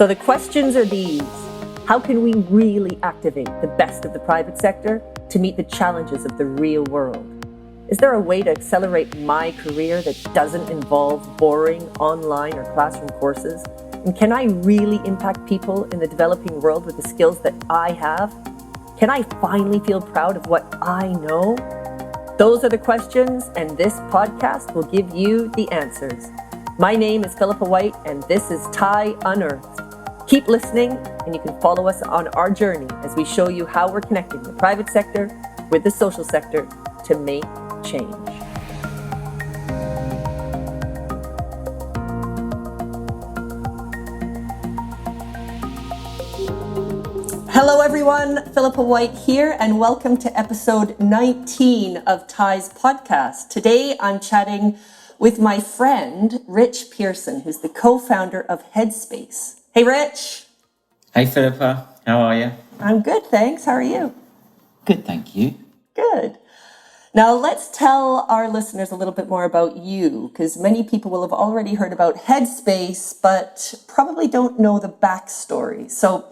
So the questions are these. How can we really activate the best of the private sector to meet the challenges of the real world? Is there a way to accelerate my career that doesn't involve boring online or classroom courses? And can I really impact people in the developing world with the skills that I have? Can I finally feel proud of what I know? Those are the questions, and this podcast will give you the answers. My name is Philippa White, and this is Thai Unearthed. Keep listening, and you can follow us on our journey as we show you how we're connecting the private sector with the social sector to make change. Hello everyone, Philippa White here, and welcome to episode 19 of Thai's podcast. Today I'm chatting with my friend, Rich Pierson, who's the co-founder of Headspace. Hey Rich! Hey Philippa, how are you? I'm good, thanks. How are you? Good, thank you. Good. Now let's tell our listeners a little bit more about you, because many people will have already heard about Headspace, but probably don't know the backstory. So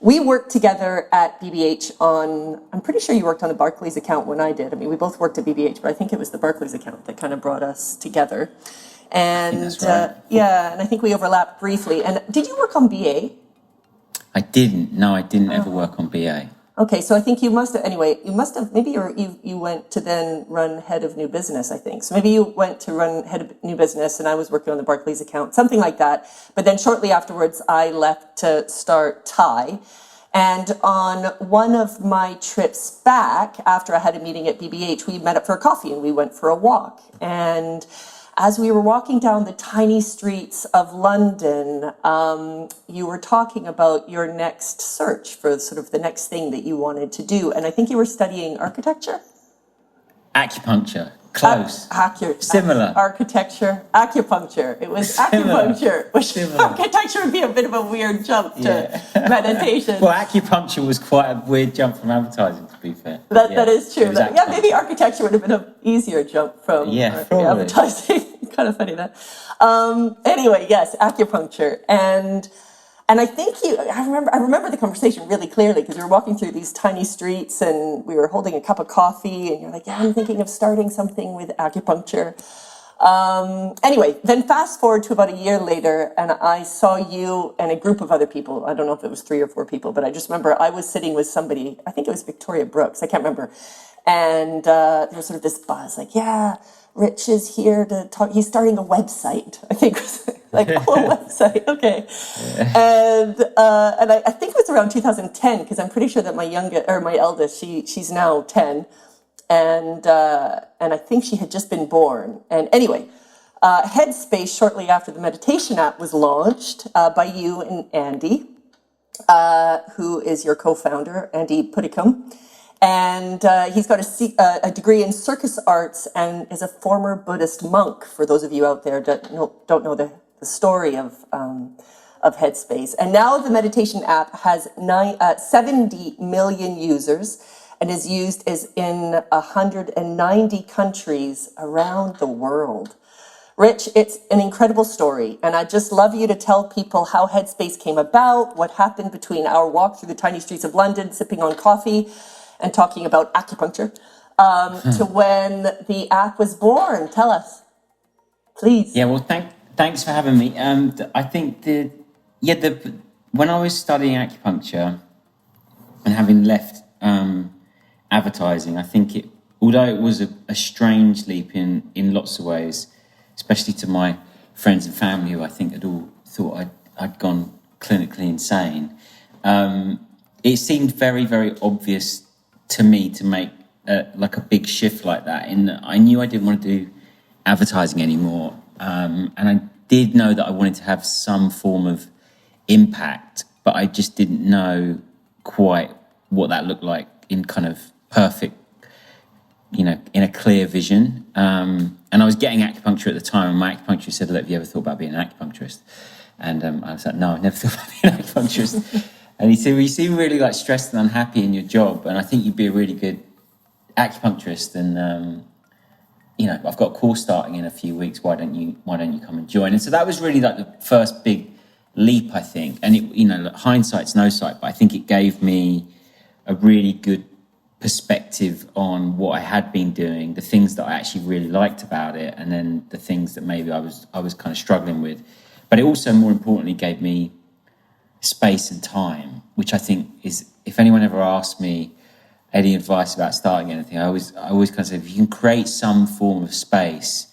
we worked together at BBH on, I'm pretty sure you worked on the Barclays account when I did. I mean, we both worked at BBH, but I think it was the Barclays account that kind of brought us together. And that's right. and I think we overlapped briefly. And did you work on BA? I didn't. No, I didn't ever work on BA. Okay, so I think you must have, maybe you went to then run head of new business, I think. So maybe you went to run head of new business and I was working on the Barclays account, something like that. But then shortly afterwards, I left to start Thai. And on one of my trips back, after I had a meeting at BBH, we met up for a coffee and we went for a walk. And as we were walking down the tiny streets of London, you were talking about your next search for sort of the next thing that you wanted to do. And I think you were studying architecture? Acupuncture. Close. Similar. Architecture. Acupuncture. It was acupuncture. Which architecture would be a bit of a weird jump to meditation. Well, acupuncture was quite a weird jump from advertising, to be fair. That is true. Maybe architecture would have been an easier jump from advertising. Kind of funny that. Anyway, yes, acupuncture. And I think I remember the conversation really clearly because we were walking through these tiny streets and we were holding a cup of coffee and you're like, yeah, I'm thinking of starting something with acupuncture. Anyway, then fast forward to about a year later and I saw you and a group of other people. I don't know if it was 3 or 4 people, but I just remember I was sitting with somebody, I think it was Victoria Brooks, I can't remember. And there was sort of this buzz like, yeah, Rich is here to talk. He's starting a website, I think. Like, a website, okay. Yeah. And I think it was around 2010 because I'm pretty sure that my eldest, she's now 10, and I think she had just been born. And anyway, Headspace shortly after the meditation app was launched by you and Andy, who is your co-founder, Andy Puddicombe. And he's got a degree in circus arts and is a former Buddhist monk, for those of you out there that don't know the story of Headspace. And now the meditation app has 70 million users and is used in 190 countries around the world. Rich, it's an incredible story, and I'd just love you to tell people how Headspace came about, what happened between our walk through the tiny streets of London, sipping on coffee, and talking about acupuncture, to when the app was born. Tell us, please. Yeah, well, thanks for having me. I think when I was studying acupuncture and having left advertising, I think although it was a strange leap in lots of ways, especially to my friends and family who I think had all thought I'd gone clinically insane, it seemed very, very obvious to me to make like a big shift like that. And I knew I didn't want to do advertising anymore, and I did know that I wanted to have some form of impact, but I just didn't know quite what that looked like in kind of perfect, in a clear vision. And I was getting acupuncture at the time, and my acupuncturist said, "Look, have you ever thought about being an acupuncturist?" And I was like, "No, I've never thought about being an acupuncturist." And he said, well, you seem really like stressed and unhappy in your job, and I think you'd be a really good acupuncturist. And I've got a course starting in a few weeks. Why don't you come and join? And so that was really like the first big leap, I think. And it, hindsight's no sight, but I think it gave me a really good perspective on what I had been doing, the things that I actually really liked about it, and then the things that maybe I was kind of struggling with. But it also, more importantly, gave me space and time, which I think is, if anyone ever asks me any advice about starting anything, I always kind of say, if you can create some form of space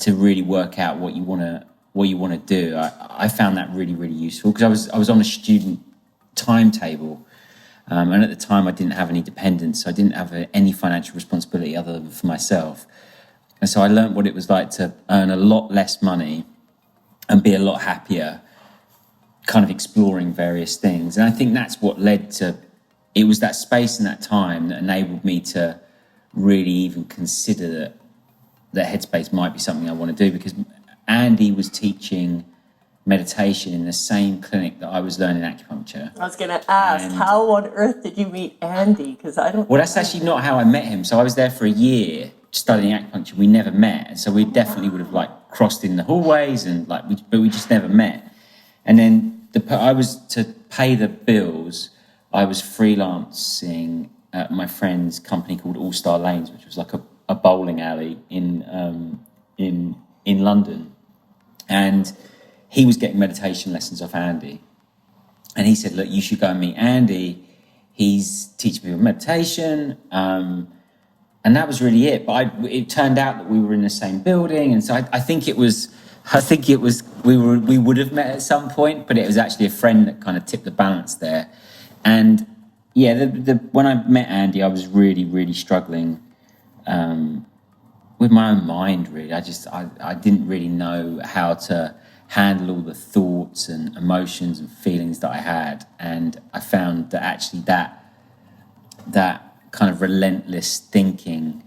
to really work out what you want to do, I found that really, really useful, because I was on a student timetable. And at the time, I didn't have any dependents, so I didn't have any financial responsibility other than for myself. And so I learned what it was like to earn a lot less money and be a lot happier, kind of exploring various things. And I think that's what led to, it was that space and that time that enabled me to really even consider that Headspace might be something I want to do, because Andy was teaching meditation in the same clinic that I was learning acupuncture. I was going to ask, how on earth did you meet Andy? Because I don't. Well, that's actually not how I met him. So I was there for a year studying acupuncture. We never met, and so we definitely would have crossed in the hallways but we just never met. And then I was to pay the bills. I was freelancing at my friend's company called All Star Lanes, which was like a bowling alley in London, and he was getting meditation lessons off Andy. And he said, look, you should go and meet Andy. He's teaching people meditation. And that was really it. But it turned out that we were in the same building. And so I think it was, we would have met at some point, but it was actually a friend that kind of tipped the balance there. And yeah, when I met Andy, I was really, really struggling with my own mind, really. I didn't really know how to handle all the thoughts and emotions and feelings that I had. And I found that actually that kind of relentless thinking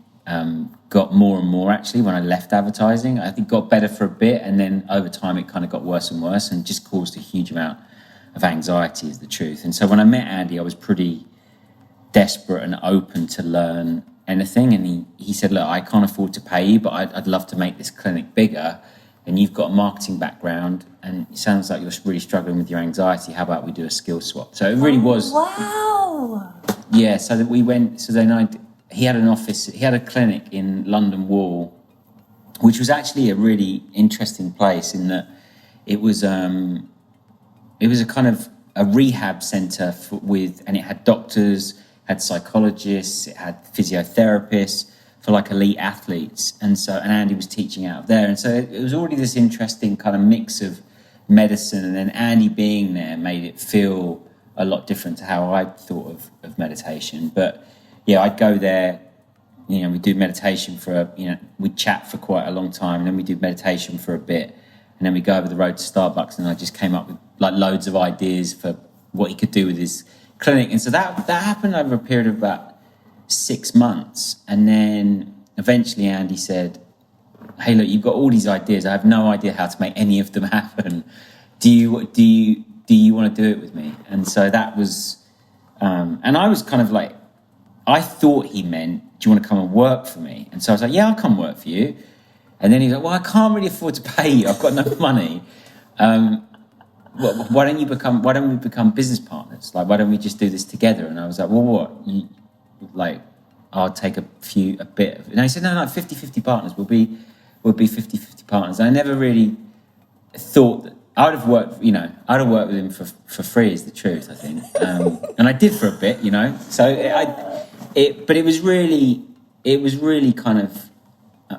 got more and more, actually, when I left advertising. I think it got better for a bit, and then over time it kind of got worse and worse, and just caused a huge amount of anxiety, is the truth. And so when I met Andy, I was pretty desperate and open to learn anything. And he said, look, I can't afford to pay you, but I'd love to make this clinic bigger. And you've got a marketing background, and it sounds like you're really struggling with your anxiety. How about we do a skill swap? So it really was. Wow. Yeah. So that we went. So then he had an office. He had a clinic in London Wall, which was actually a really interesting place in that it was a kind of a rehab centre and it had doctors, had psychologists, it had physiotherapists for elite athletes. And Andy was teaching out of there. And so it was already this interesting kind of mix of medicine, and then Andy being there made it feel a lot different to how I thought of meditation. But yeah, I'd go there, we'd do meditation we'd chat for quite a long time, and then we'd do meditation for a bit, and then we'd go over the road to Starbucks, and I just came up with loads of ideas for what he could do with his clinic. And so that happened over a period of about 6 months. And then eventually Andy said, hey, look, you've got all these ideas. I have no idea how to make any of them happen. Do you want to do it with me? And so that was, and I was kind of I thought he meant, do you want to come and work for me? And so I was like, yeah, I'll come work for you. And then he's like, well, I can't really afford to pay you. I've got no money. Why don't we become business partners? Why don't we just do this together? And I was like, well, what? I'll take a bit of it. And he said, no, 50-50 partners. We'll be 50-50 partners. And I never really thought that I would have worked, I'd have worked with him for free, is the truth, I think. And I did for a bit, So but it was really kind of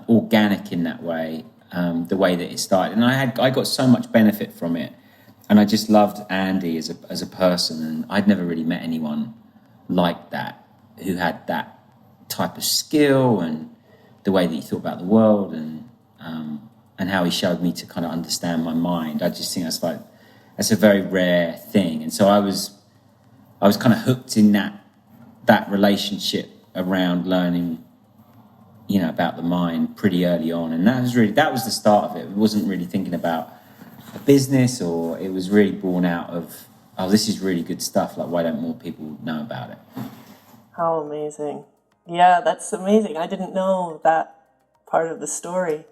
organic in that way, the way that it started. And I got so much benefit from it. And I just loved Andy as a person. And I'd never really met anyone like that, who had that type of skill and the way that he thought about the world, and how he showed me to kind of understand my mind. I just think that's a very rare thing. And so I was kind of hooked in that relationship around learning, about the mind pretty early on. And that was the start of it. It wasn't really thinking about a business, or it was really born out of, oh, this is really good stuff. Why don't more people know about it? How amazing. Yeah, that's amazing. I didn't know that part of the story.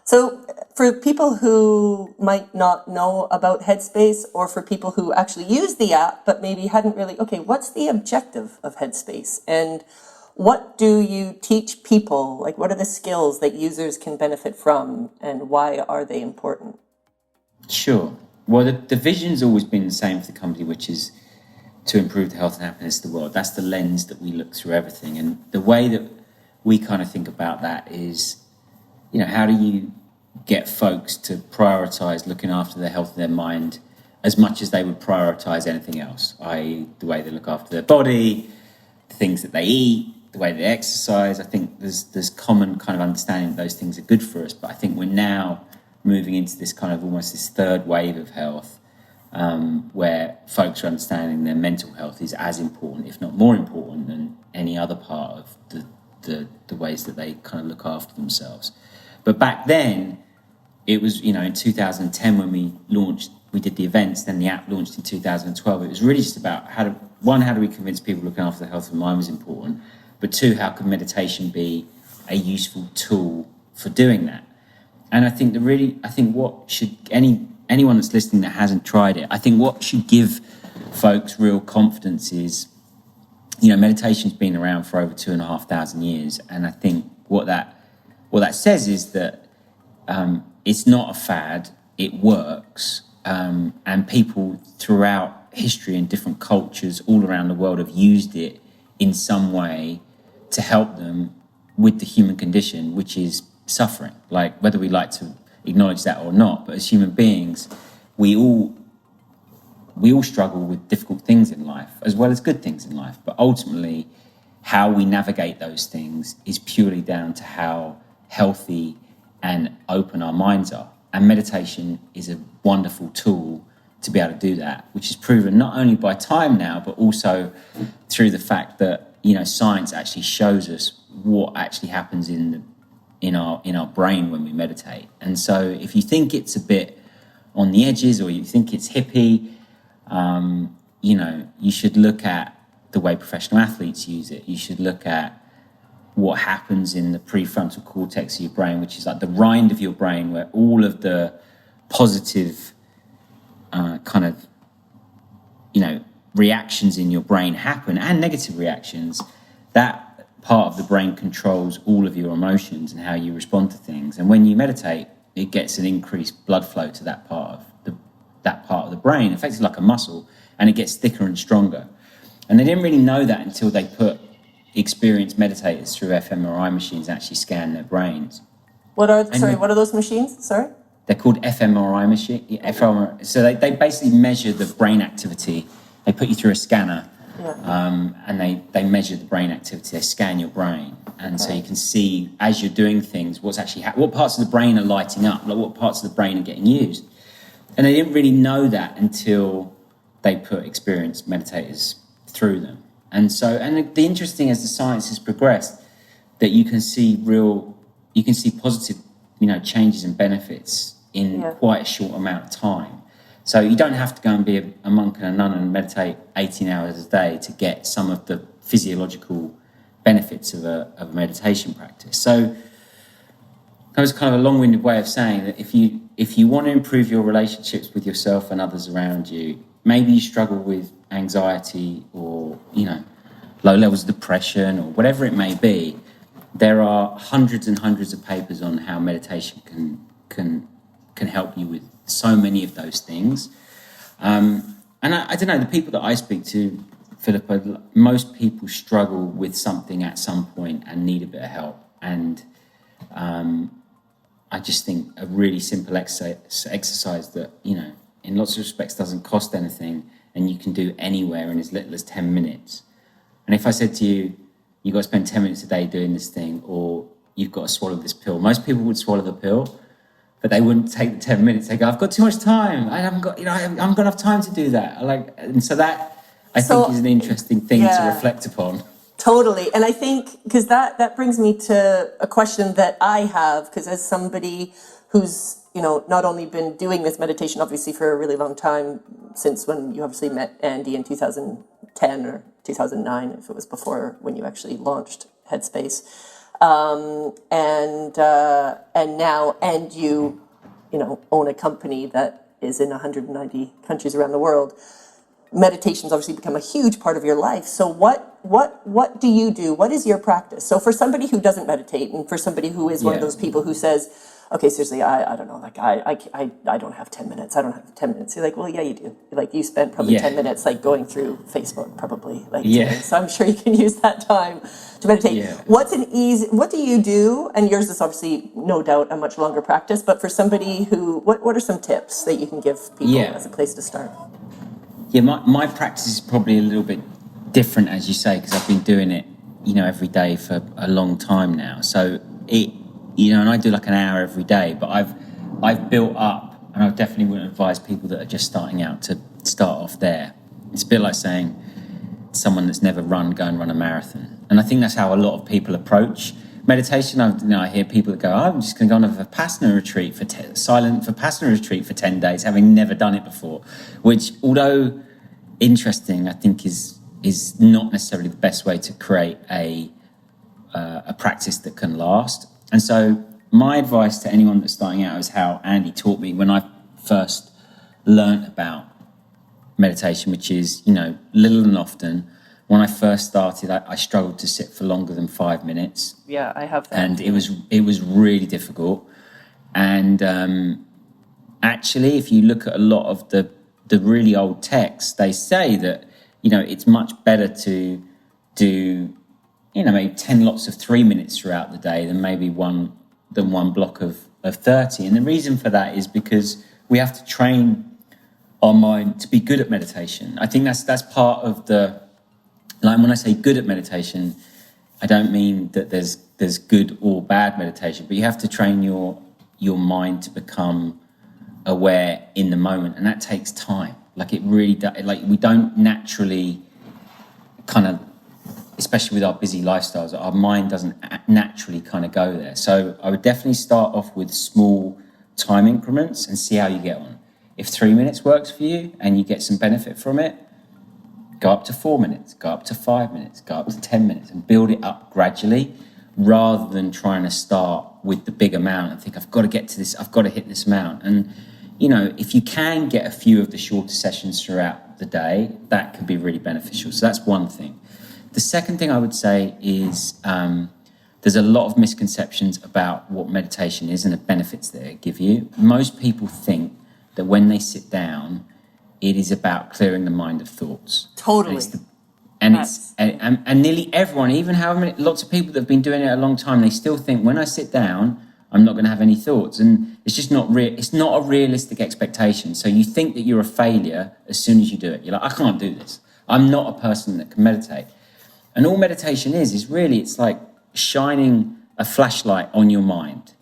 So for people who might not know about Headspace, or for people who actually use the app but maybe hadn't really, okay, what's the objective of Headspace? And what do you teach people? Like, what are the skills that users can benefit from, and why are they important? Sure. Well, the vision's always been the same for the company, which is to improve the health and happiness of the world. That's the lens that we look through everything. And the way that we kind of think about that is, how do you get folks to prioritize looking after their health and their mind as much as they would prioritize anything else, i.e. the way they look after their body, the things that they eat, the way they exercise. I think there's common kind of understanding that those things are good for us, but I think we're now moving into this kind of almost this third wave of health, where folks are understanding their mental health is as important, if not more important, than any other part of the ways that they kind of look after themselves. But back then, it was, in 2010 when we did the events, then the app launched in 2012. It was really just about how do we convince people looking after their health and mind was important, but two, how could meditation be a useful tool for doing that? And I think what should anyone that's listening that hasn't tried it, I think what should give folks real confidence is, meditation's been around for over 2,500 years, and I think what that says is that it's not a fad, it works, and people throughout history and different cultures all around the world have used it in some way to help them with the human condition, which is suffering. Like, whether we like to acknowledge that or not, but as human beings, we all struggle with difficult things in life as well as good things in life. But ultimately, how we navigate those things is purely down to how healthy and open our minds are. And meditation is a wonderful tool to be able to do that, which is proven not only by time now, but also through the fact that, science actually shows us what actually happens in our brain when we meditate. And so if you think it's a bit on the edges, or you think it's hippie, you should look at the way professional athletes use it. You should look at what happens in the prefrontal cortex of your brain, which is like the rind of your brain where all of the positive kind of, reactions in your brain happen, and negative reactions. That part of the brain controls all of your emotions and how you respond to things. And when you meditate, it gets an increased blood flow to that part of the brain, effectively like a muscle, and it gets thicker and stronger. And they didn't really know that until they put experienced meditators through fMRI machines and actually scan their brains. What are those machines? Sorry? They're called fMRI machine. fMRI. So they basically measure the brain activity. They put you through a scanner, and they measure the brain activity. They scan your brain, and so you can see as you're doing things what's actually what parts of the brain are lighting up, like what parts of the brain are getting used. And they didn't really know that until they put experienced meditators through them. And the interesting, as the science has progressed, that you can see positive, changes and benefits in quite a short amount of time. So you don't have to go and be a monk and a nun and meditate 18 hours a day to get some of the physiological benefits of a meditation practice. So that was kind of a long-winded way of saying that if you want to improve your relationships with yourself and others around you, maybe you struggle with anxiety or, low levels of depression or whatever it may be, there are hundreds and hundreds of papers on how meditation can help you with so many of those things. And I don't know, the people that I speak to, Philippa, most people struggle with something at some point and need a bit of help. And I just think a really simple exercise that, in lots of respects doesn't cost anything and you can do anywhere in as little as 10 minutes. And if I said to you, you've got to spend 10 minutes a day doing this thing, or you've got to swallow this pill, most people would swallow the pill, but they wouldn't take the 10 minutes. They go, I've got too much time. I haven't got enough time to do that. And so that I think is an interesting thing to reflect upon. Totally. And I think, because that brings me to a question that I have, because as somebody who's, not only been doing this meditation, obviously, for a really long time, since when you obviously met Andy in 2010 or 2009, if it was before when you actually launched Headspace. and you own a company that is in 190 countries around the world. Meditation's obviously become a huge part of your life. So what do you do? What is your practice? So for somebody who doesn't meditate, and for somebody who is one of those people who says, okay, seriously, I don't know, like I don't have 10 minutes. I don't have 10 minutes. You're like, well, yeah, you do. Like you spent probably 10 minutes like going through Facebook probably today. So I'm sure you can use that time to meditate. Yeah. What do you do? And yours is obviously no doubt a much longer practice, but for somebody who, what are some tips that you can give people as a place to start? Yeah, my practice is probably a little bit different, as you say, because I've been doing it, every day for a long time now. So and I do like an hour every day, but I've built up, and I definitely wouldn't advise people that are just starting out to start off there. It's a bit like saying someone that's never run, go and run a marathon. And I think that's how a lot of people approach meditation. I hear people that go, I'm just going to go on a Vipassana retreat silent Vipassana retreat for 10 days, having never done it before, which, although interesting, I think is not necessarily the best way to create a practice that can last. And so my advice to anyone that's starting out is how Andy taught me when I first learnt about meditation, which is, little and often. When I first started, I struggled to sit for longer than 5 minutes. Yeah, I have that. And it was really difficult. And actually, if you look at a lot of the really old texts, they say that, it's much better to do, maybe 10 lots of 3 minutes throughout the day than maybe one block of 30. And the reason for that is because we have to train our mind to be good at meditation. I think that's part of when I say good at meditation, I don't mean that there's good or bad meditation, but you have to train your mind to become aware in the moment, and that takes time. Like it really does. Like we don't naturally especially with our busy lifestyles, our mind doesn't naturally go there. So I would definitely start off with small time increments and see how you get on. If 3 minutes works for you and you get some benefit from it, go up to 4 minutes, go up to 5 minutes, go up to 10 minutes, and build it up gradually, rather than trying to start with the big amount and think, I've got to get to this, I've got to hit this amount. And, if you can get a few of the shorter sessions throughout the day, that can be really beneficial. So that's one thing. The second thing I would say is there's a lot of misconceptions about what meditation is and the benefits that it give you. Most people think that when they sit down, it is about clearing the mind of thoughts. Totally. And nearly everyone, even lots of people that have been doing it a long time, they still think when I sit down, I'm not going to have any thoughts. And it's just not real. It's not a realistic expectation. So you think that you're a failure as soon as you do it. You're like, I can't do this. I'm not a person that can meditate. And all meditation is really, it's like shining a flashlight on your mind.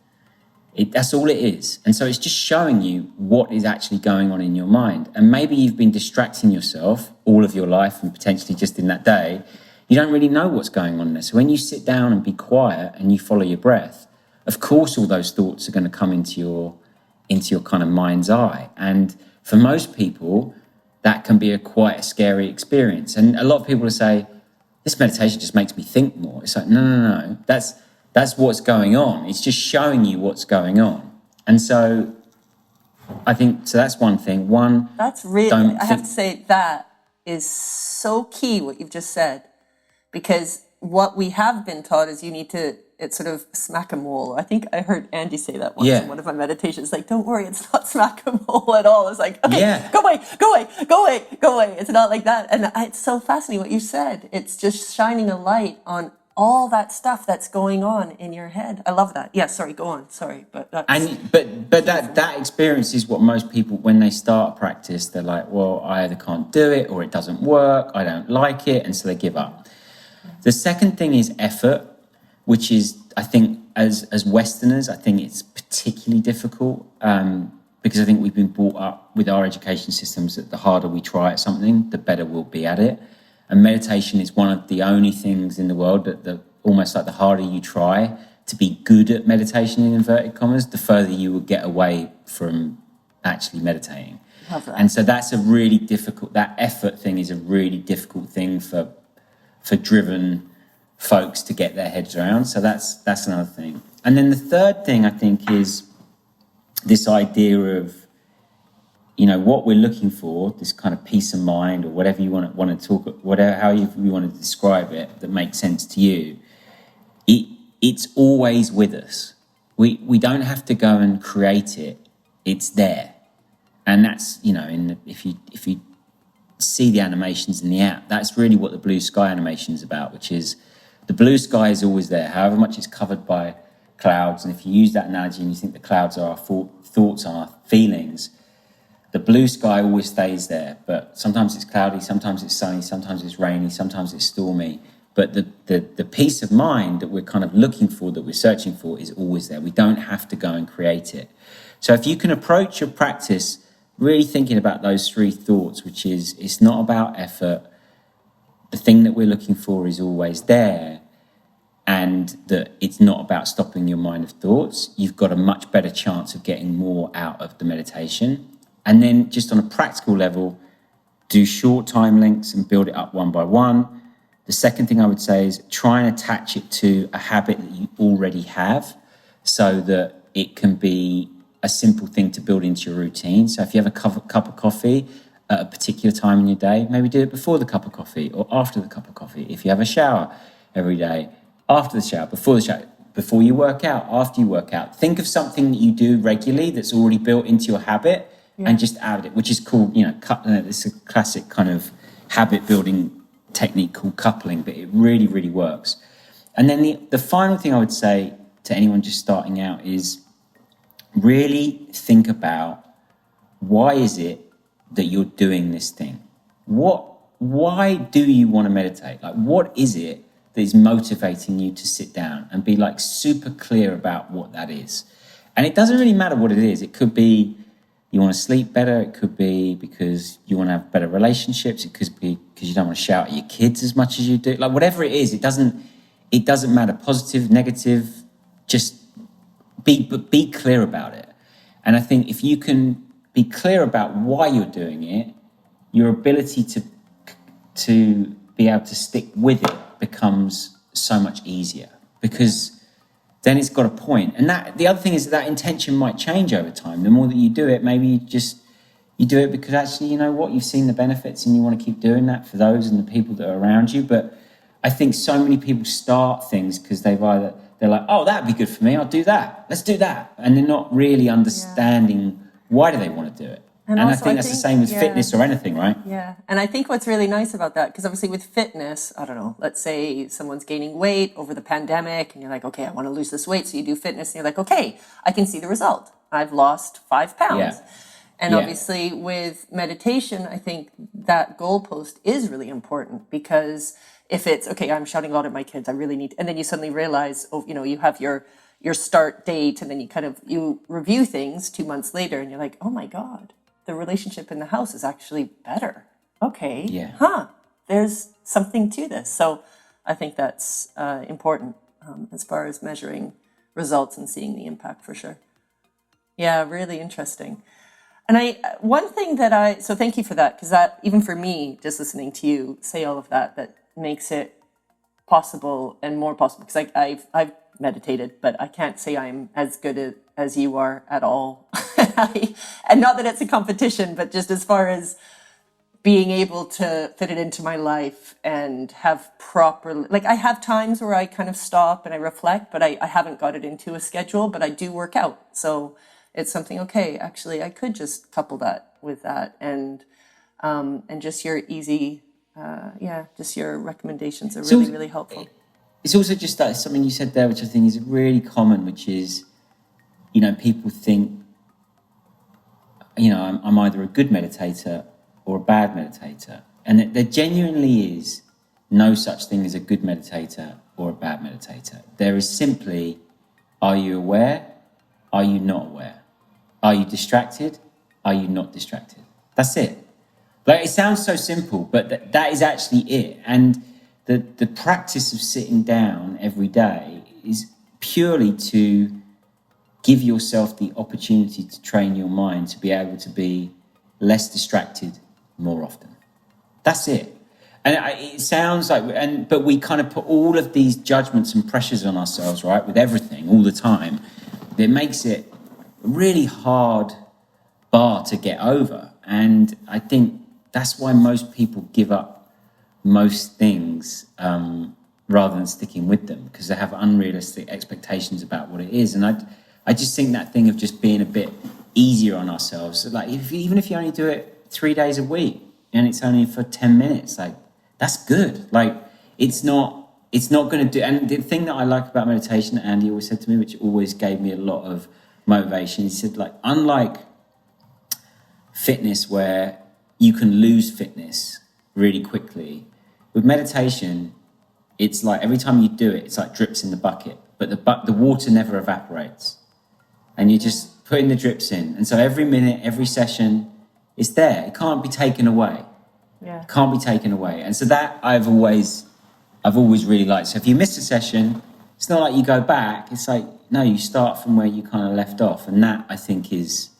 That's all it is. And so it's just showing you what is actually going on in your mind. And maybe you've been distracting yourself all of your life, and potentially just in that day, you don't really know what's going on there. So when you sit down and be quiet and you follow your breath, of course, all those thoughts are going to come into your kind of mind's eye. And for most people, that can be quite a scary experience. And a lot of people will say, this meditation just makes me think more. It's like, no. That's what's going on. It's just showing you what's going on. And so I think, so that's one thing. That's really, I have to say, that is so key, what you've just said. Because what we have been taught is you need to, it's sort of smack-a-mole. I think I heard Andy say that once in one of my meditations. Like, don't worry, it's not smack-a-mole at all. It's like, okay, go away. It's not like that. And it's so fascinating what you said. It's just shining a light on all that stuff that's going on in your head. I love that. Yeah, sorry, go on. Sorry, but that's... But that experience is what most people, when they start a practice, they're like, well, I either can't do it or it doesn't work, I don't like it, and so they give up. The second thing is effort, which is, I think, as Westerners, I think it's particularly difficult because I think we've been brought up with our education systems that the harder we try at something, the better we'll be at it. And meditation is one of the only things in the world that almost like the harder you try to be good at meditation, in inverted commas, the further you will get away from actually meditating. Love that. And so that's a really difficult, that effort thing is a really difficult thing for driven folks to get their heads around. So that's another thing. And then the third thing I think is this idea of, what we're looking for, this kind of peace of mind, or whatever you want to talk, whatever, however you want to describe it, that makes sense to you. It's always with us. We don't have to go and create it. It's there. And that's, if you see the animations in the app, that's really what the blue sky animation is about, which is the blue sky is always there, however much it's covered by clouds. And if you use that analogy and you think the clouds are our thoughts and our feelings, the blue sky always stays there. But sometimes it's cloudy, sometimes it's sunny, sometimes it's rainy, sometimes it's stormy. But the peace of mind that we're kind of looking for, that we're searching for, is always there. We don't have to go and create it. So if you can approach your practice really thinking about those three thoughts, which is, it's not about effort, the thing that we're looking for is always there, and that it's not about stopping your mind of thoughts, you've got a much better chance of getting more out of the meditation. And then just on a practical level, do short time links and build it up one by one. The second thing I would say is try and attach it to a habit that you already have, so that it can be a simple thing to build into your routine. So if you have a cup of coffee at a particular time in your day, maybe do it before the cup of coffee or after the cup of coffee. If you have a shower every day, after the shower, before the shower, before you work out, after you work out. Think of something that you do regularly that's already built into your habit, and just add it, which is called, it's a classic kind of habit building technique called coupling, but it really, really works. And then the final thing I would say to anyone just starting out is really think about, why is it that you're doing this thing? Why do you want to meditate? Like, what is it that is motivating you to sit down, and be like super clear about what that is? And it doesn't really matter what it is. It could be you want to sleep better. It could be because you want to have better relationships. It could be because you don't want to shout at your kids as much as you do. Like, whatever it is, it doesn't matter. Positive, negative, just be clear about it. And I think if you can be clear about why you're doing it, your ability to be able to stick with it becomes so much easier, because then it's got a point. And that the other thing is that intention might change over time. The more that you do it, maybe you do it because actually, you know what, you've seen the benefits and you want to keep doing that for those and the people that are around you. But I think so many people start things because they're like, oh, that'd be good for me, I'll do that, let's do that. And they're not really understanding why do they want to do it. And I think that's the same with fitness or anything, right? Yeah. And I think what's really nice about that, because obviously with fitness, I don't know, let's say someone's gaining weight over the pandemic and you're like, okay, I want to lose this weight. So you do fitness and you're like, okay, I can see the result. I've lost 5 pounds. Yeah. And obviously with meditation, I think that goalpost is really important, because if it's, okay, I'm shouting out at my kids, I really need, and then you suddenly realize, oh, you know, you have your start date, and then you review things 2 months later and you're like, oh my God, the relationship in the house is actually better. Okay. Yeah. There's something to this. So I think that's important as far as measuring results and seeing the impact, for sure. Yeah, really interesting. And one thing so thank you for that, because that, even for me, just listening to you say all of that makes it possible and more possible, because I've meditated, but I can't say I'm as good as you are at all. And not that it's a competition, but just as far as being able to fit it into my life and have I have times where I kind of stop and I reflect, but I haven't got it into a schedule, but I do work out. So it's something, okay, actually I could just couple that with that, and just your easy, just your recommendations are really, really helpful. It's also just that something you said there, which I think is really common, which is, people think, I'm either a good meditator or a bad meditator. And there genuinely is no such thing as a good meditator or a bad meditator. There is simply, are you aware? Are you not aware? Are you distracted? Are you not distracted? That's it. Like, it sounds so simple, but that is actually it. And the practice of sitting down every day is purely to give yourself the opportunity to train your mind to be able to be less distracted more often. That's it. it sounds like, but we kind of put all of these judgments and pressures on ourselves, right, with everything all the time. That makes it a really hard bar to get over. And I think that's why most people give up most things rather than sticking with them, because they have unrealistic expectations about what it is. And I just think that thing of just being a bit easier on ourselves, like even if you only do it 3 days a week and it's only for 10 minutes, like, that's good. Like, it's not going to do. And the thing that I like about meditation, Andy always said to me, which always gave me a lot of motivation, he said, like, unlike fitness where you can lose fitness really quickly, with meditation, it's like every time you do it, it's like drips in the bucket, but the water never evaporates. And you're just putting the drips in. And so every minute, every session, it's there. It can't be taken away. Yeah. It can't be taken away. And so that I've always really liked. So if you miss a session, it's not like you go back. It's like, no, you start from where you kind of left off. And that, I think, is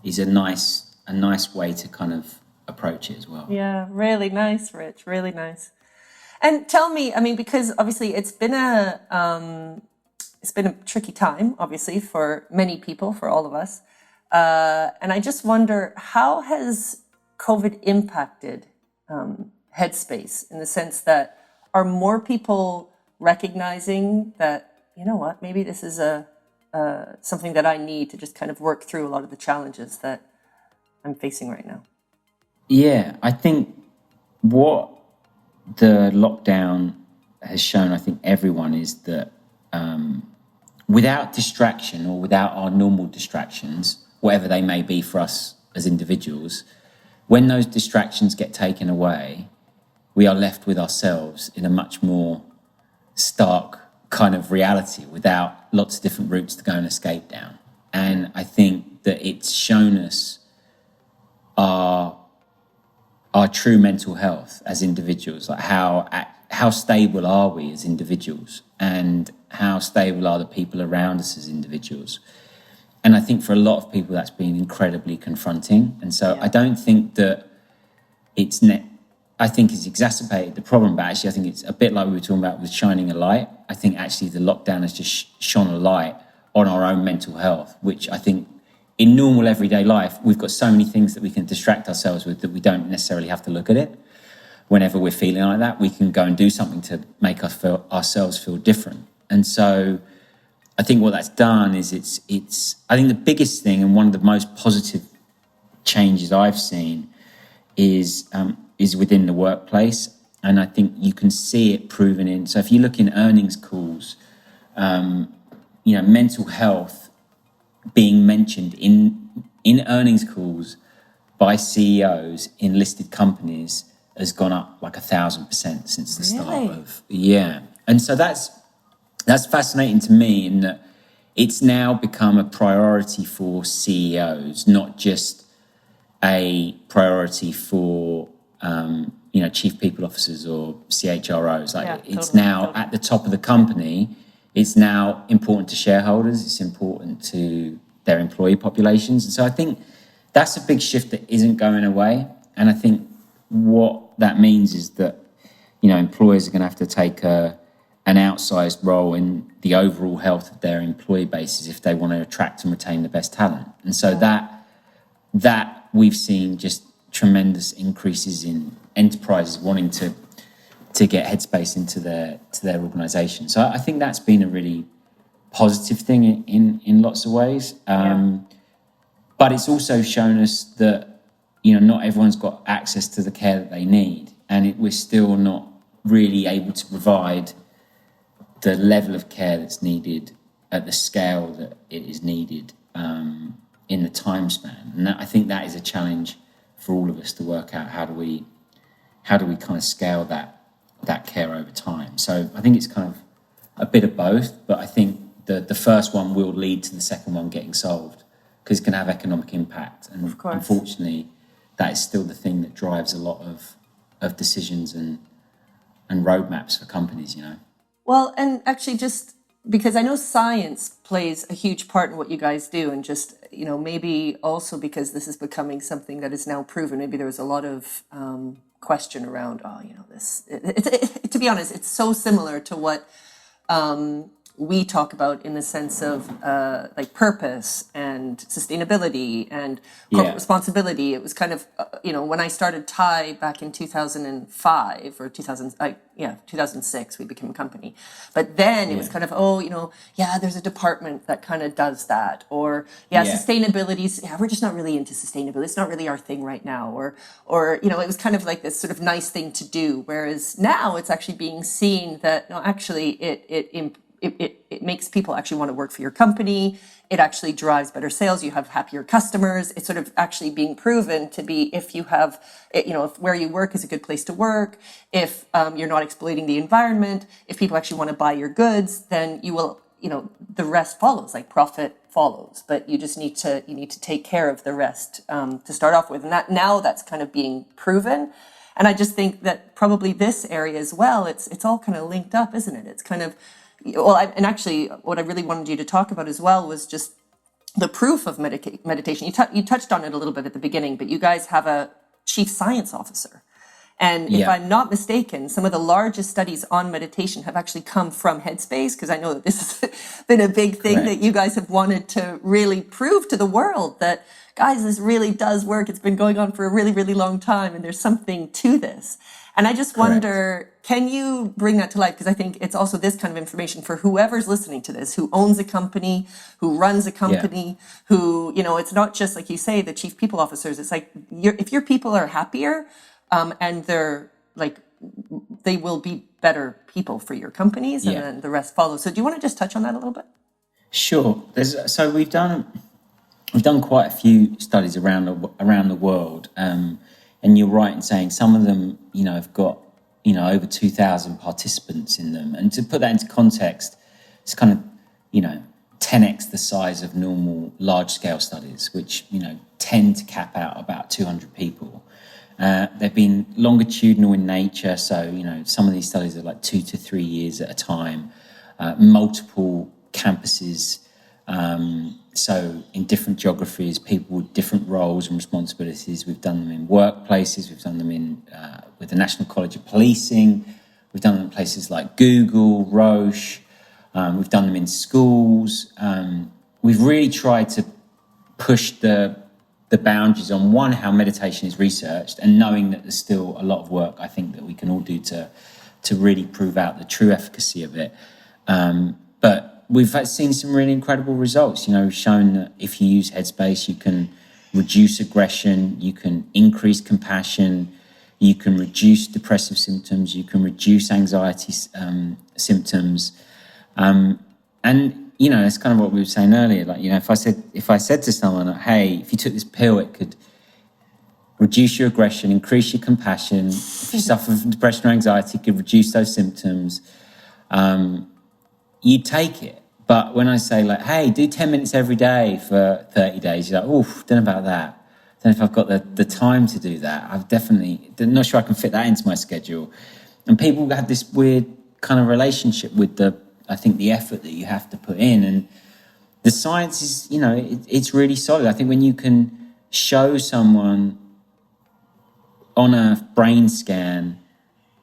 a nice way to kind of approach it as well. Yeah, really nice, Rich. Really nice. And tell me, I mean, because obviously it's been a tricky time, obviously, for many people, for all of us. And I just wonder, how has COVID impacted Headspace, in the sense that are more people recognizing that, you know what, maybe this is something that I need to just kind of work through a lot of the challenges that I'm facing right now? Yeah, I think what the lockdown has shown, I think everyone, is that without distraction, or without our normal distractions, whatever they may be for us as individuals, when those distractions get taken away, we are left with ourselves in a much more stark kind of reality, without lots of different routes to go and escape down. And I think that it's shown us our true mental health as individuals, like how stable are we as individuals, and how stable are the people around us as individuals. And I think for a lot of people that's been incredibly confronting. And so I don't think that I think it's exacerbated the problem, but actually I think it's a bit like we were talking about with shining a light. I think actually the lockdown has just shone a light on our own mental health, which I think in normal everyday life, we've got so many things that we can distract ourselves with that we don't necessarily have to look at it. Whenever we're feeling like that, we can go and do something to make ourselves feel different. And so I think what that's done is I think the biggest thing, and one of the most positive changes I've seen is within the workplace. And I think you can see it proven in. So if you look in earnings calls, mental health being mentioned in earnings calls by CEOs in listed companies has gone up like 1,000% since the start of. Yeah. And so that's fascinating to me, in that it's now become a priority for CEOs, not just a priority for chief people officers or CHROs. It's now at the top of the company. It's now important to shareholders. It's important to their employee populations. And so I think that's a big shift that isn't going away. And I think what that means is that, employers are going to have to take an outsized role in the overall health of their employee bases if they want to attract and retain the best talent. And so that we've seen just tremendous increases in enterprises wanting to get Headspace into their organisation. So I think that's been a really positive thing in lots of ways. But it's also shown us that, not everyone's got access to the care that they need, and we're still not really able to provide the level of care that's needed at the scale that it is needed in the time span. And I think that is a challenge for all of us to work out. How do we kind of scale that care over time? So I think it's kind of a bit of both, but I think the first one will lead to the second one getting solved, because it can have economic impact. And unfortunately, that is still the thing that drives a lot of decisions and roadmaps for companies, Well, and actually, just because I know science plays a huge part in what you guys do, and just, maybe also because this is becoming something that is now proven, maybe there was a lot of question around, to be honest, it's so similar to what we talk about in the sense of like purpose and sustainability and corporate responsibility. It was kind of, when I started Thai back in 2005 or 2006, we became a company. But then it was kind of, there's a department that kind of does that. Or, sustainability, we're just not really into sustainability. It's not really our thing right now. Or it was kind of like this sort of nice thing to do. Whereas now it's actually being seen that, no, actually it makes people actually want to work for your company. It actually drives better sales. You have happier customers. It's sort of actually being proven to be, if you have, if where you work is a good place to work, if you're not exploiting the environment, if people actually want to buy your goods, then you will, the rest follows, like profit follows. But you just need to take care of the rest to start off with. And that's kind of being proven. And I just think that probably this area as well, it's all kind of linked up, isn't it? It's kind of, and actually, what I really wanted you to talk about as well was just the proof of meditation. You touched on it a little bit at the beginning, but you guys have a chief science officer. And if I'm not mistaken, some of the largest studies on meditation have actually come from Headspace, because I know that this has been a big thing that you guys have wanted to really prove to the world that, guys, this really does work. It's been going on for a really, really long time, and there's something to this. And I just wonder, can you bring that to life? Because I think it's also this kind of information for whoever's listening to this, who owns a company, who runs a company, who, it's not just, like you say, the chief people officers. It's like, if your people are happier, and they're like, they will be better people for your companies, and then the rest follows. So do you want to just touch on that a little bit? Sure. So we've done quite a few studies around the world. And you're right in saying some of them, have got, over 2,000 participants in them. And to put that into context, it's kind of, 10x the size of normal large-scale studies, which, tend to cap out about 200 people. They've been longitudinal in nature. So, some of these studies are like 2 to 3 years at a time, multiple campuses. So in different geographies, people with different roles and responsibilities. We've done them in workplaces. We've done them in with the National College of Policing. We've done them in places like Google, Roche. We've done them in schools. We've really tried to push the boundaries on, one, how meditation is researched, and knowing that there's still a lot of work, I think, that we can all do to really prove out the true efficacy of it. But we've seen some really incredible results. We've shown that if you use Headspace, you can reduce aggression, you can increase compassion, you can reduce depressive symptoms, you can reduce anxiety symptoms. And, it's kind of what we were saying earlier. Like, if I said to someone, hey, if you took this pill, it could reduce your aggression, increase your compassion. If you suffer from depression or anxiety, it could reduce those symptoms. You take it. But when I say, like, hey, do 10 minutes every day for 30 days, you're like, oof, don't know about that. Don't know if I've got the time to do that. I've definitely not sure I can fit that into my schedule. And people have this weird kind of relationship with the effort that you have to put in. And the science is, it's really solid. I think when you can show someone on a brain scan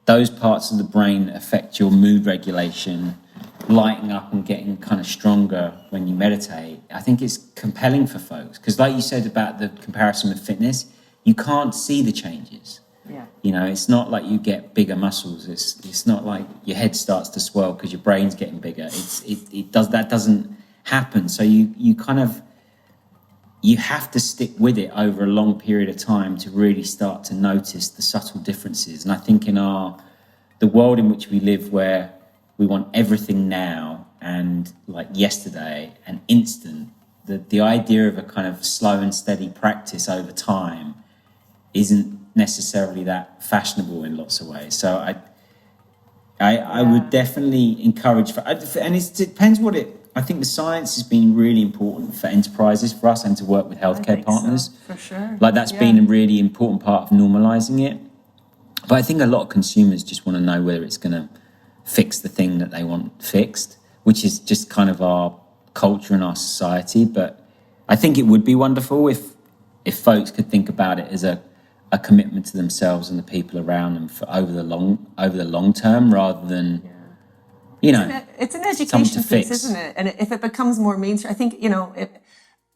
those parts of the brain that affect your mood regulation lighting up and getting kind of stronger when you meditate, I think it's compelling for folks. Because like you said about the comparison with fitness, you can't see the changes. Yeah. It's not like you get bigger muscles. It's not like your head starts to swell because your brain's getting bigger. That doesn't happen. So you have to stick with it over a long period of time to really start to notice the subtle differences. And I think in the world in which we live, where we want everything now and like yesterday and instant, the idea of a kind of slow and steady practice over time isn't necessarily that fashionable in lots of ways. So I would definitely encourage and it depends what I think the science has been really important for enterprises, for us, and to work with healthcare partners. So, for sure. Like that's been a really important part of normalizing it. But I think a lot of consumers just want to know whether it's going to fix the thing that they want fixed, which is just kind of our culture and our society. But I think it would be wonderful if folks could think about it as a a commitment to themselves and the people around them for over the long term, rather than it's an education piece, isn't it? And if it becomes more mainstream, I think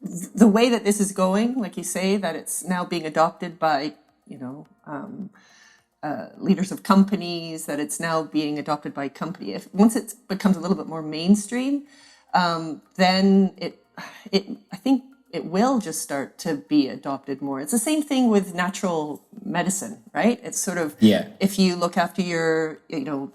the way that this is going, like you say, that it's now being adopted by leaders of companies, that it's now being adopted by company. Once it becomes a little bit more mainstream, then I think it will just start to be adopted more. It's the same thing with natural medicine, right? It's sort of, if you look after your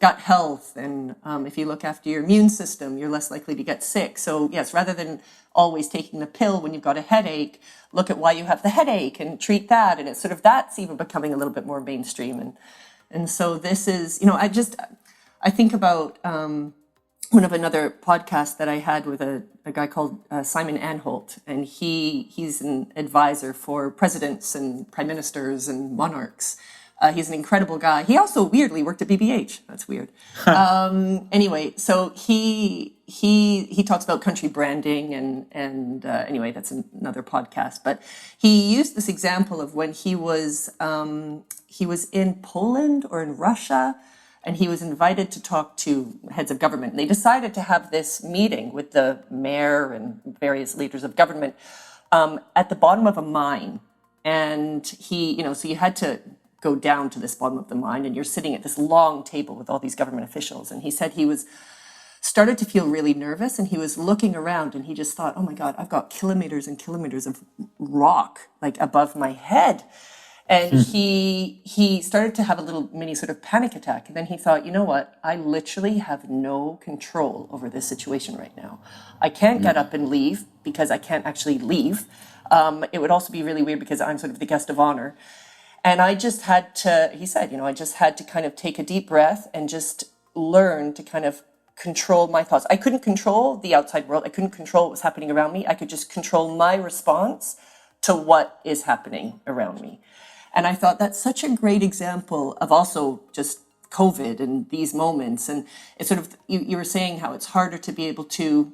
gut health, and if you look after your immune system, you're less likely to get sick. So yes, rather than always taking the pill when you've got a headache, look at why you have the headache and treat that. And it's sort of, that's even becoming a little bit more mainstream. And so this is, I think about one of another podcast that I had with a guy called Simon Anholt, and he's an advisor for presidents and prime ministers and monarchs. He's an incredible guy. He also weirdly worked at BBH. That's weird. Anyway, so he talks about country branding, and anyway, that's another podcast. But he used this example of when he was in Poland or in Russia, and he was invited to talk to heads of government. And they decided to have this meeting with the mayor and various leaders of government at the bottom of a mine. And so you had to go down to this bottom of the mine, and you're sitting at this long table with all these government officials. And he said he started to feel really nervous, and he was looking around, and he just thought, oh my God, I've got kilometers and kilometers of rock like above my head. And he started to have a little mini sort of panic attack. And then he thought, you know what? I literally have no control over this situation right now. I can't get up and leave because I can't actually leave. It would also be really weird because I'm sort of the guest of honor. And I just had to, he said, I just had to kind of take a deep breath and just learn to kind of control my thoughts. I couldn't control the outside world. I couldn't control what was happening around me. I could just control my response to what is happening around me. And I thought that's such a great example of also just COVID and these moments. And it's sort of, you were saying how it's harder to be able to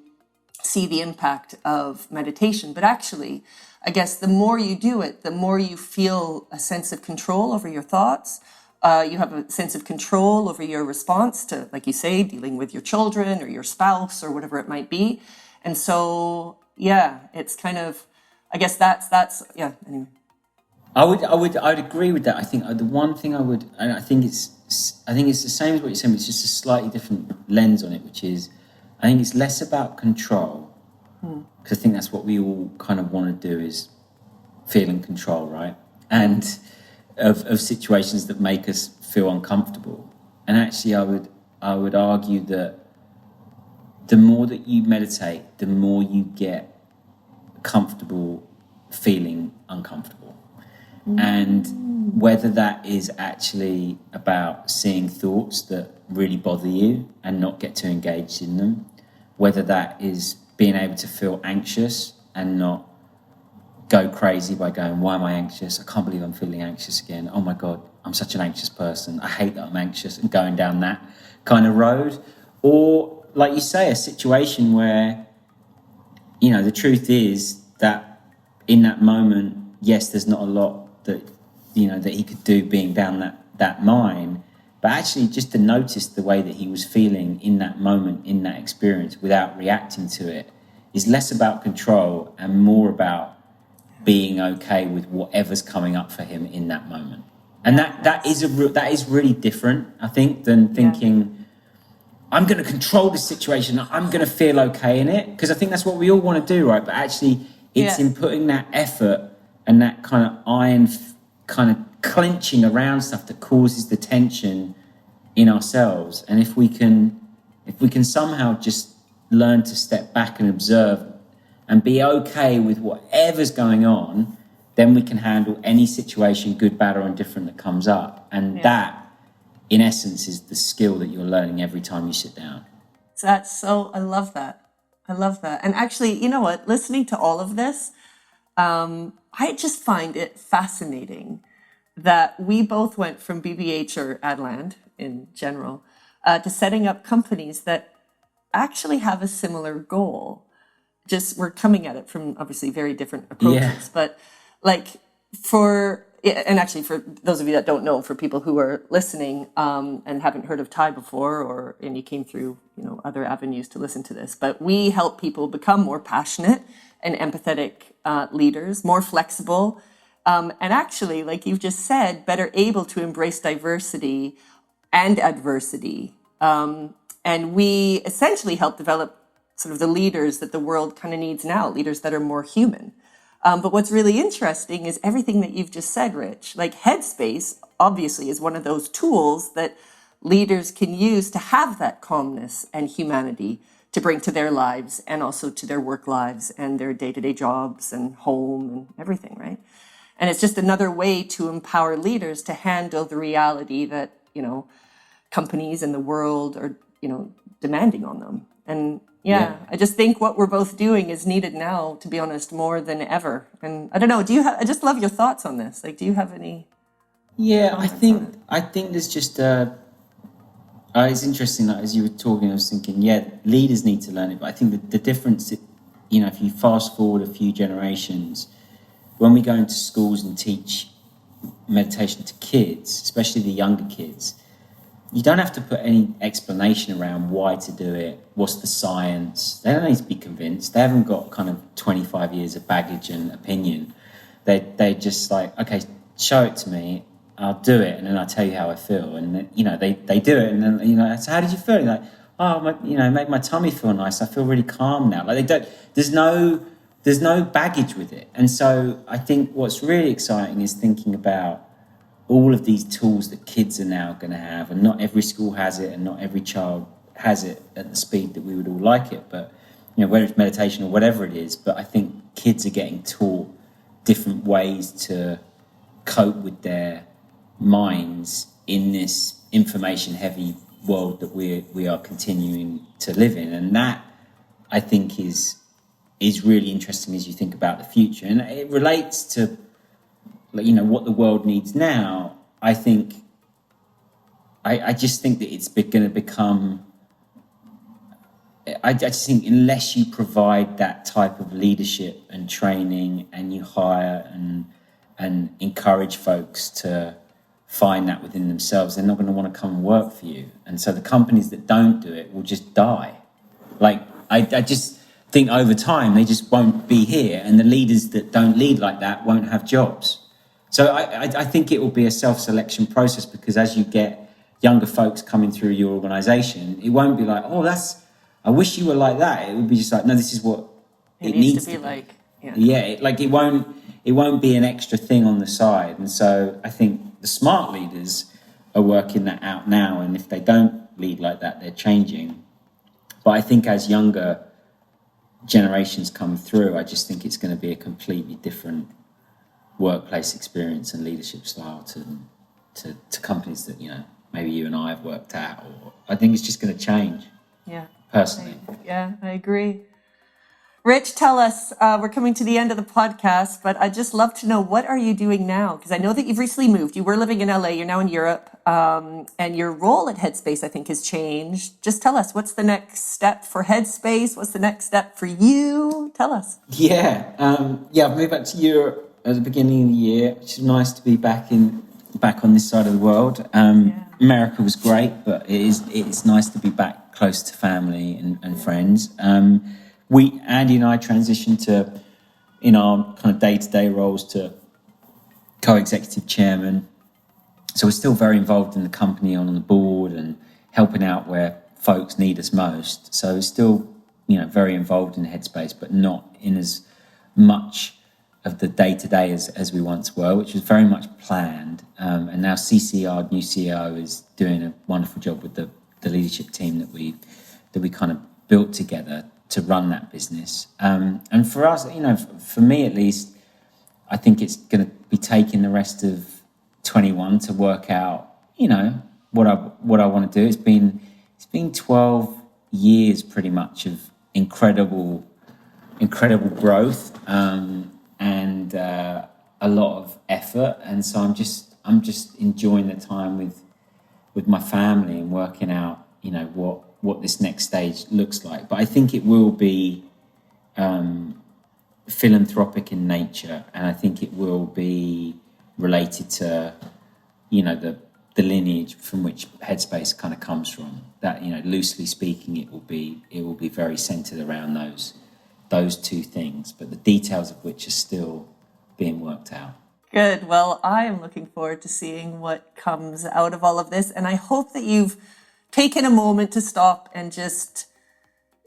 see the impact of meditation. But actually, I guess the more you do it, the more you feel a sense of control over your thoughts. You have a sense of control over your response to, like you say, dealing with your children or your spouse or whatever it might be. And so, it's kind of, I guess anyway. I'd agree with that. I think the one thing I think it's the same as what you're saying, but it's just a slightly different lens on it, which is, I think it's less about control, because I think that's what we all kind of want to do, is feel in control, right? And of situations that make us feel uncomfortable. And actually, I would argue that the more that you meditate, the more you get comfortable feeling uncomfortable. And whether that is actually about seeing thoughts that really bother you and not get too engaged in them, whether that is being able to feel anxious and not go crazy by going, why am I anxious? I can't believe I'm feeling anxious again. Oh my God, I'm such an anxious person. I hate that I'm anxious, and going down that kind of road. Or, like you say, a situation where, the truth is that in that moment, yes, there's not a lot that he could do being down that mine, but actually just to notice the way that he was feeling in that moment, in that experience, without reacting to it, is less about control and more about being okay with whatever's coming up for him in that moment. And that is really different, I think, than thinking, I'm going to control the situation, I'm going to feel okay in it, because I think that's what we all want to do, right? But actually, it's in putting that effort and that kind of iron kind of clenching around stuff that causes the tension in ourselves. And if we can somehow just learn to step back and observe and be okay with whatever's going on, then we can handle any situation, good, bad, or indifferent, that comes up. And that, in essence, is the skill that you're learning every time you sit down. I love that. And actually, you know what? Listening to all of this, I just find it fascinating that we both went from BBH or Adland in general to setting up companies that actually have a similar goal. Just we're coming at it from obviously very different approaches, but like for and actually for those of you that don't know, for people who are listening and haven't heard of Thai before, and you came through, other avenues to listen to this, but we help people become more passionate and empathetic leaders, more flexible, and actually, like you've just said, better able to embrace diversity and adversity. And we essentially help develop sort of the leaders that the world kind of needs now, leaders that are more human. But what's really interesting is everything that you've just said, Rich. Like Headspace, obviously, is one of those tools that leaders can use to have that calmness and humanity to bring to their lives and also to their work lives and their day-to-day jobs and home and everything, right? And it's just another way to empower leaders to handle the reality that, companies and the world are, demanding on them. And I just think what we're both doing is needed now, to be honest, more than ever. And I don't know, I just love your thoughts on this. Like, do you have any? Yeah, I think there's just, it's interesting that as you were talking, I was thinking, leaders need to learn it. But I think the difference, if you fast forward a few generations, when we go into schools and teach meditation to kids, especially the younger kids, you don't have to put any explanation around why to do it, what's the science. They don't need to be convinced. They haven't got kind of 25 years of baggage and opinion. They just like, okay, show it to me, I'll do it, and then I'll tell you how I feel. And then, they do it, and then, so how did you feel? And like, it made my tummy feel nice. I feel really calm now. Like there's no baggage with it. And so I think what's really exciting is thinking about all of these tools that kids are now going to have, and not every school has it, and not every child has it at the speed that we would all like it. But whether it's meditation or whatever it is, but I think kids are getting taught different ways to cope with their minds in this information-heavy world that we are continuing to live in, and that I think is really interesting as you think about the future, and it relates to what the world needs now. I think I just think that it's going to become, I just think unless you provide that type of leadership and training, and you hire and encourage folks to find that within themselves, they're not going to want to come and work for you. And so the companies that don't do it will just die. Like I just think over time they just won't be here, and the leaders that don't lead like that won't have jobs. So I think it will be a self-selection process, because as you get younger folks coming through your organization, it won't be like, I wish you were like that. It would be just like, no, this is what it needs to be like. It won't be an extra thing on the side. And so I think the smart leaders are working that out now, and if they don't lead like that, they're changing. But I think as younger generations come through, I just think it's going to be a completely different workplace experience and leadership style to companies that maybe you and I have worked at. Or I think it's just going to change. Yeah, personally. I agree. Rich, tell us, we're coming to the end of the podcast, but I'd just love to know, what are you doing now? Because I know that you've recently moved. You were living in LA, you're now in Europe, and your role at Headspace, I think, has changed. Just tell us, what's the next step for Headspace? What's the next step for you? Tell us. I've moved back to Europe at the beginning of the year, which is nice to be back on this side of the world. America was great, but it's nice to be back close to family and friends. Andy and I transitioned to, in our kind of day-to-day roles, to co-executive chairman. So we're still very involved in the company, on the board, and helping out where folks need us most. So we're still, very involved in Headspace, but not in as much of the day-to-day as we once were, which was very much planned. And now CC, our new CEO, is doing a wonderful job with the leadership team that we kind of built together to run that business. And for us, for me at least, I think it's going to be taking the rest of 21 to work out, what I want to do. It's been 12 years pretty much of incredible growth, and a lot of effort. And so I'm just enjoying the time with my family and working out, what this next stage looks like. But I think it will be philanthropic in nature, and I think it will be related to, the lineage from which Headspace kind of comes from. That, loosely speaking, it will be very centered around those two things, but the details of which are still being worked out. Good. Well, I am looking forward to seeing what comes out of all of this, and I hope that you've taken a moment to stop and just,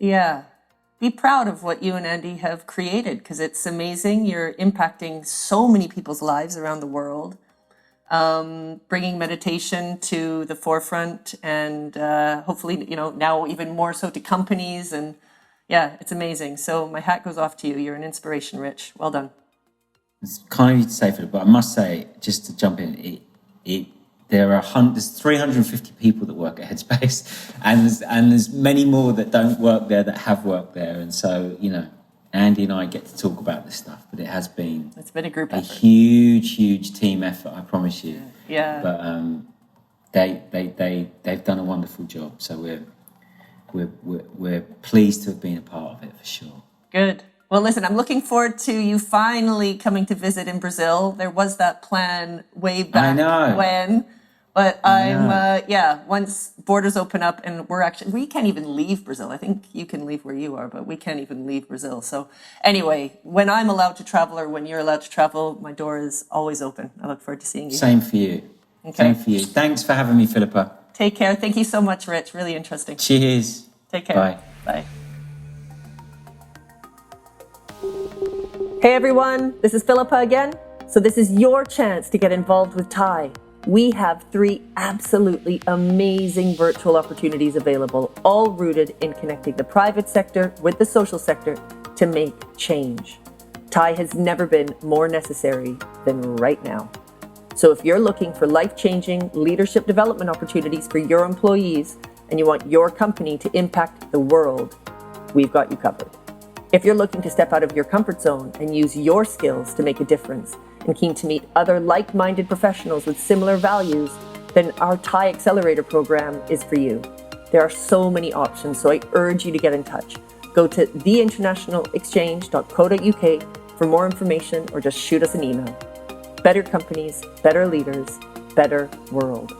be proud of what you and Andy have created, because it's amazing. You're impacting so many people's lives around the world, bringing meditation to the forefront, and hopefully, now even more so to companies. And it's amazing. So my hat goes off to you. You're an inspiration, Rich. Well done. It's kind of you to say, Philip, but I must say, just to jump in, there's 350 people that work at Headspace, and there's many more that don't work there that have worked there, and so Andy and I get to talk about this stuff, but it's been a group effort. huge team effort, I promise you. Yeah. But they've done a wonderful job, so we're pleased to have been a part of it for sure. Good. Well, listen, I'm looking forward to you finally coming to visit in Brazil. There was that plan way back when, but once borders open up, and we can't even leave Brazil. I think you can leave where you are, but we can't even leave Brazil. So anyway, when I'm allowed to travel, or when you're allowed to travel, my door is always open. I look forward to seeing you. Same for you. Okay. Same for you. Thanks for having me, Philippa. Take care. Thank you so much, Rich. Really interesting. Cheers. Take care. Bye. Bye. Hey everyone, this is Philippa again. So this is your chance to get involved with TIE. We have 3 absolutely amazing virtual opportunities available, all rooted in connecting the private sector with the social sector to make change. TIE has never been more necessary than right now. So if you're looking for life-changing leadership development opportunities for your employees, and you want your company to impact the world, we've got you covered. If you're looking to step out of your comfort zone and use your skills to make a difference, and keen to meet other like-minded professionals with similar values, then our TIE Accelerator program is for you. There are so many options, so I urge you to get in touch. Go to theinternationalexchange.co.uk for more information, or just shoot us an email. Better companies, better leaders, better world.